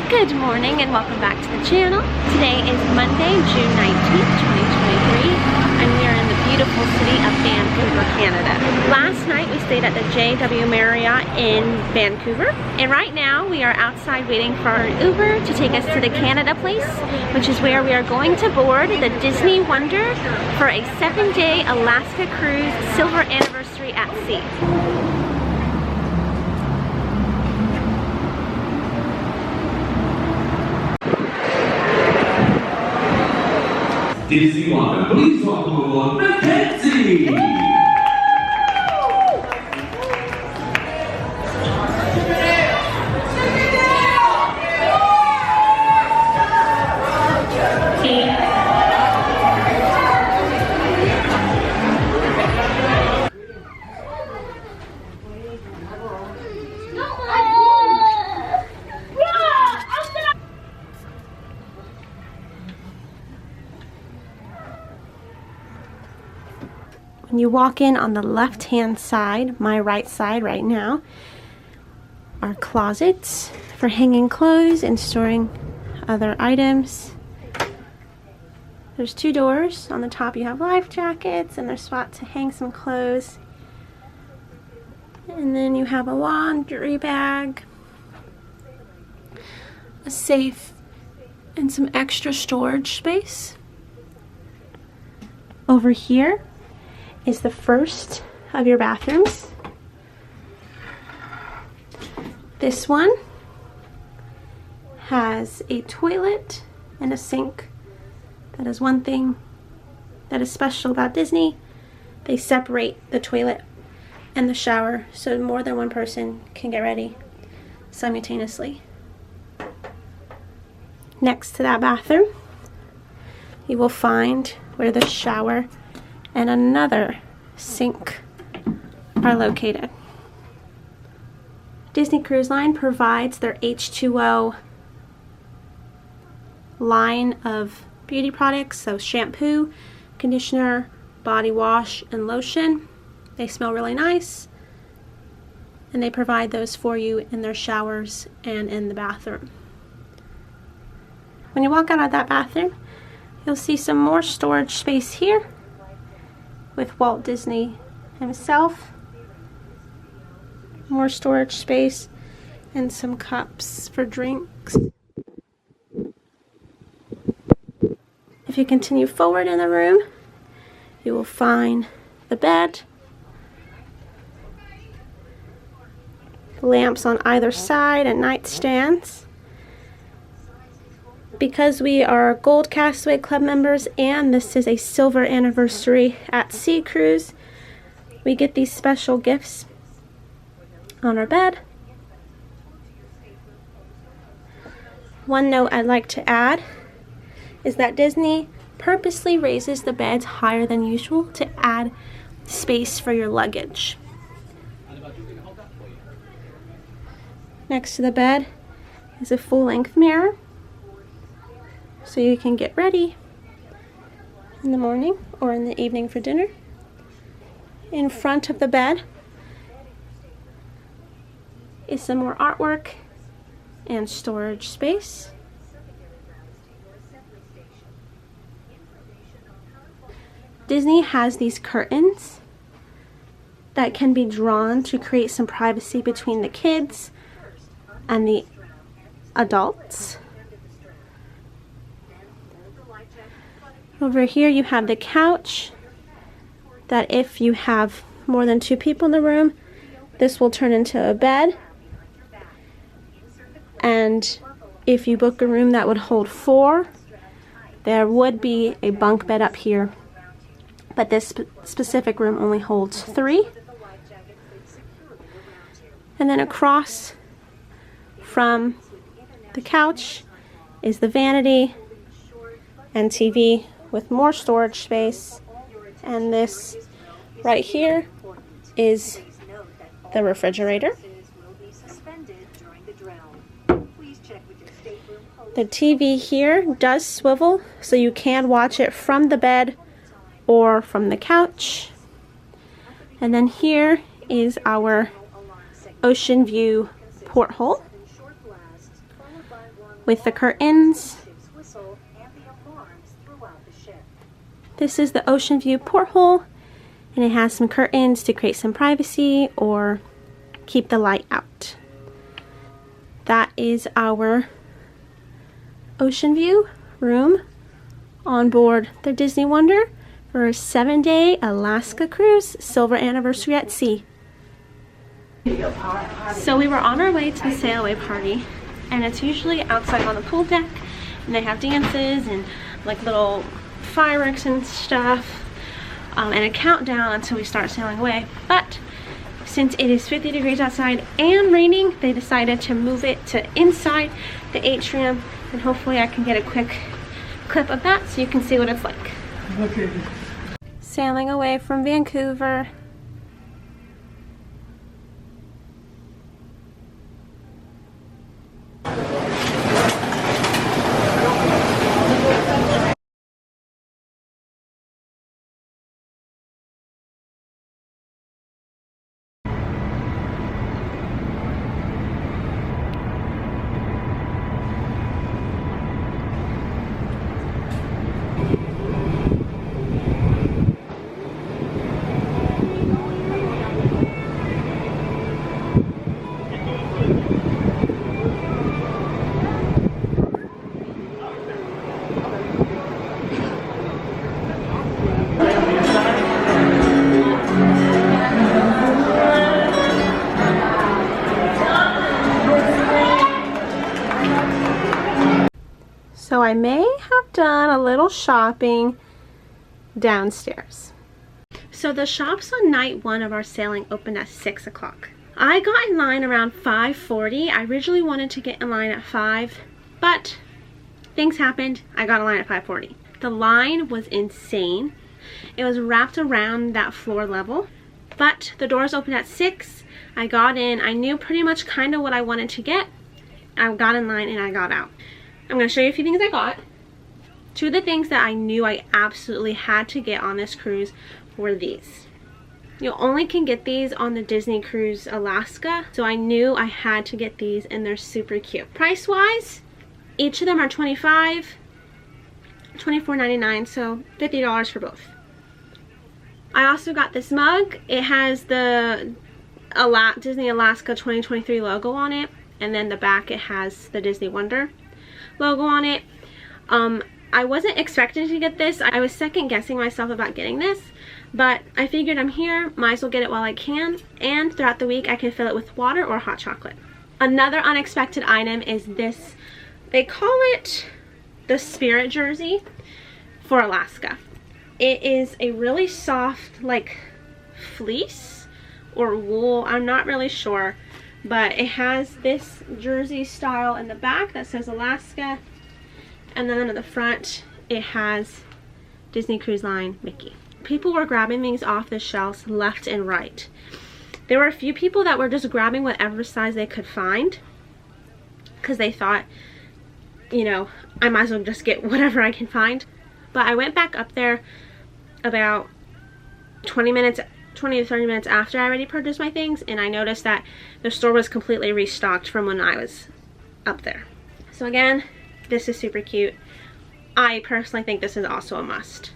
Good morning and welcome back to the channel. Today is Monday, June 19th, 2023, and we are in the beautiful city of Vancouver, Canada. Last night we stayed at the JW Marriott in Vancouver, and right now we are outside waiting for an Uber to take us to the Canada Place, which is where we are going to board the Disney Wonder for a 7-day Alaska cruise silver anniversary at sea. Disney Wonder, please welcome aboard Mackenzie! When you walk in on the left-hand side, my right side right now, are closets for hanging clothes and storing other items. There's two doors. On the top you have life jackets and there's a spot to hang some clothes. And then you have a laundry bag, a safe, and some extra storage space. Over here is the first of your bathrooms. This one has a toilet and a sink. That is one thing that is special about Disney. They separate the toilet and the shower so more than one person can get ready simultaneously. Next to that bathroom, you will find where the shower and another sink are located. Disney Cruise Line provides their H2O line of beauty products, so shampoo, conditioner, body wash, and lotion. They smell really nice, and they provide those for you in their showers and in the bathroom. When you walk out of that bathroom, you'll see some more storage space here with Walt Disney himself. More storage space and some cups for drinks. If you continue forward in the room, you will find the bed, lamps on either side, and nightstands. Because we are Gold Castaway Club members and this is a silver anniversary at sea cruise, we get these special gifts on our bed. One note I'd like to add is that Disney purposely raises the beds higher than usual to add space for your luggage. Next to the bed is a full-length mirror, so you can get ready in the morning or in the evening for dinner. In front of the bed is some more artwork and storage space. Disney has these curtains that can be drawn to create some privacy between the kids and the adults. Over here you have the couch that if you have more than 2 people in the room, this will turn into a bed. And if you book a room that would hold 4, there would be a bunk bed up here. But this specific room only holds 3. And then across from the couch is the vanity and TV with more storage space, and this right here is the refrigerator. The TV here does swivel, so you can watch it from the bed or from the couch. And then here is our ocean view porthole. with the curtains. This is the ocean view porthole, and it has some curtains to create some privacy or keep the light out. That is our ocean view room on board the Disney Wonder for a 7-day Alaska cruise, silver anniversary at sea. So we were on our way to the sail away party, and it's usually outside on the pool deck, and they have dances and like little fireworks and stuff, and a countdown until we start sailing away. But since it is 50 degrees outside and raining, they decided to move it to inside the atrium, and hopefully I can get a quick clip of that so you can see what it's like. Okay. Sailing away from Vancouver. So I may have done a little shopping downstairs. So the shops on night 1 of our sailing opened at 6 o'clock. I got in line around 5:40. I originally wanted to get in line at 5, but things happened. I got in line at 5:40. The line was insane. It was wrapped around that floor level, but the doors opened at 6. I got in. I knew pretty much kind of what I wanted to get. I got in line and I got out. I'm going to show you a few things I got. 2 of the things that I knew I absolutely had to get on this cruise were these. You only can get these on the Disney Cruise Alaska, so I knew I had to get these, and they're super cute. Price wise, each of them are $24.99, so $50 for both. I also got this mug. It has the Disney Alaska 2023 logo on it, and then the back it has the Disney Wonder logo on it. I wasn't expecting to get this. I was second guessing myself about getting this, but I figured I'm here, might as well get it while I can, and throughout the week I can fill it with water or hot chocolate. Another unexpected item is this. They call it the Spirit jersey for Alaska. It is a really soft like fleece or wool, I'm not really sure, but it has this jersey style in the back that says Alaska, and then in the front it has Disney Cruise Line Mickey. People were grabbing these off the shelves left and right. There were a few people that were just grabbing whatever size they could find because they thought, you know, I might as well just get whatever I can find. But I went back up there about 20 to 30 minutes after I already purchased my things, and I noticed that the store was completely restocked from when I was up there. So again, this is super cute. I personally think this is also a must.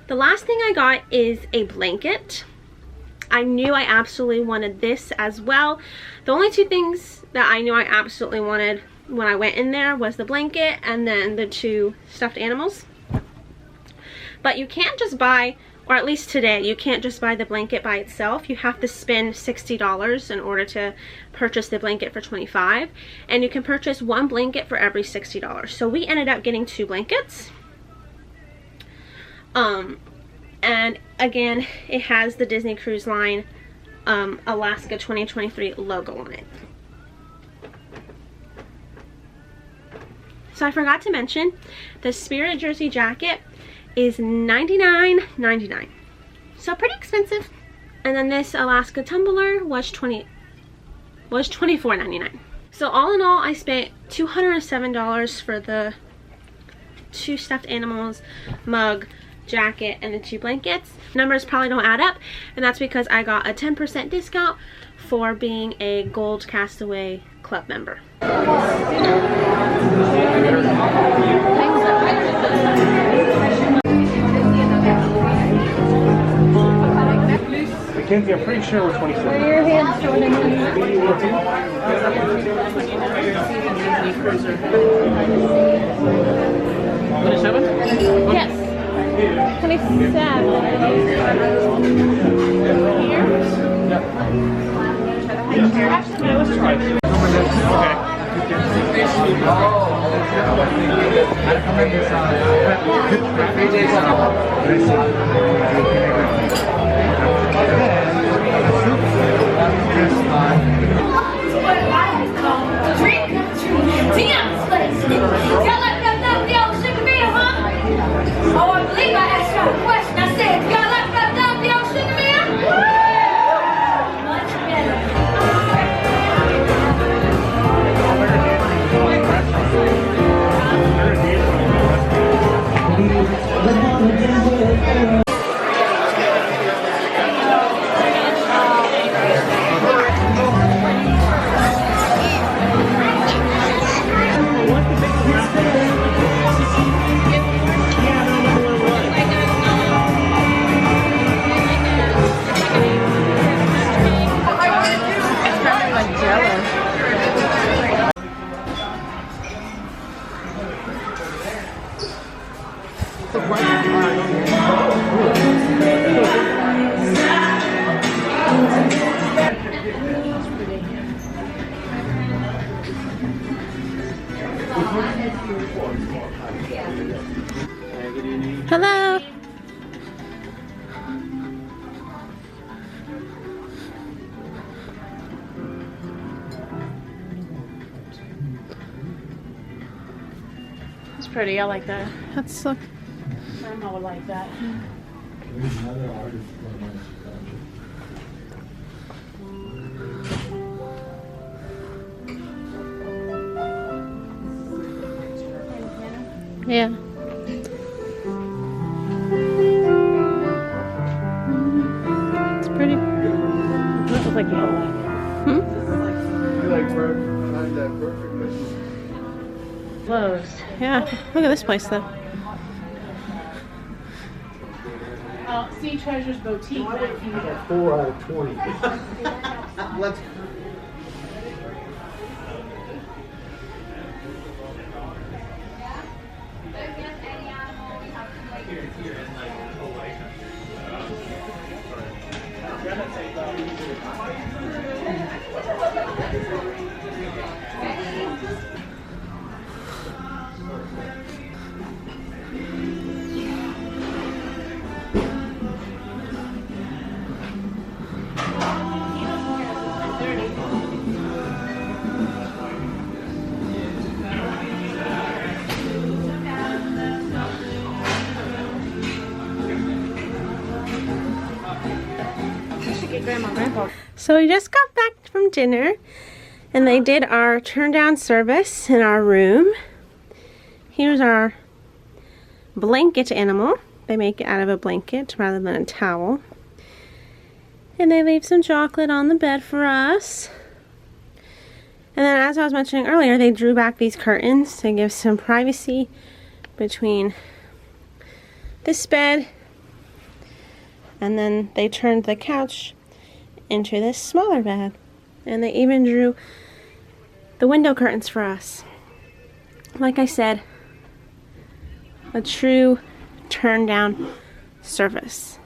The last thing I got is a blanket. I knew I absolutely wanted this as well. The only 2 things that I knew I absolutely wanted when I went in there was the blanket and then the 2 stuffed animals. But you can't just buy, or at least today, you can't just buy the blanket by itself. You have to spend $60 in order to purchase the blanket for $25. And you can purchase 1 blanket for every $60. So we ended up getting 2 blankets. And again, it has the Disney Cruise Line Alaska 2023 logo on it. So I forgot to mention, the Spirit jersey jacket is $99.99, so pretty expensive. And then this Alaska tumbler was $24.99. So all in all, I spent $207 for the 2 stuffed animals, mug, jacket, and the 2 blankets. Numbers probably don't add up, and that's because I got a 10% discount for being a Gold Castaway Club member. Mackenzie, I'm pretty sure we're 27. Where are your hands, Jordan? 27? Yes. 27. Yeah, let's try. Oh, I believe I asked y'all a question. I said, y'all like Philadelphia sugar beer? Much Hello. It's pretty. I like that. That's look. Grandma would like that. Yeah. It's pretty. This is like you don't like Hmm? You like find that perfect. it. Closed. Yeah. Look at this place though. Sea Treasures Boutique. 4 out of 20. Let's. So we just got back from dinner and they did our turn down service in our room. Here's our blanket animal. They make it out of a blanket rather than a towel. And they leave some chocolate on the bed for us. And then, as I was mentioning earlier, they drew back these curtains to give some privacy between this bed, and then they turned the couch into this smaller bed. And they even drew the window curtains for us. Like I said, a true turn down service.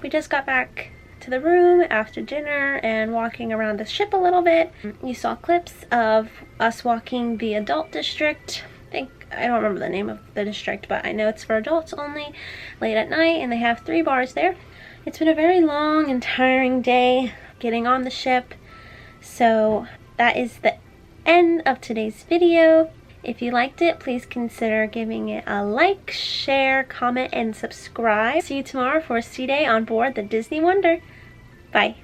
We just got back to the room after dinner and walking around the ship a little bit. You saw clips of us walking the adult district. I don't remember the name of the district, but I know it's for adults only, late at night, and they have 3 bars there. It's been a very long and tiring day getting on the ship, so that is the end of today's video. If you liked it, please consider giving it a like, share, comment, and subscribe. See you tomorrow for a sea day on board the Disney Wonder. Bye.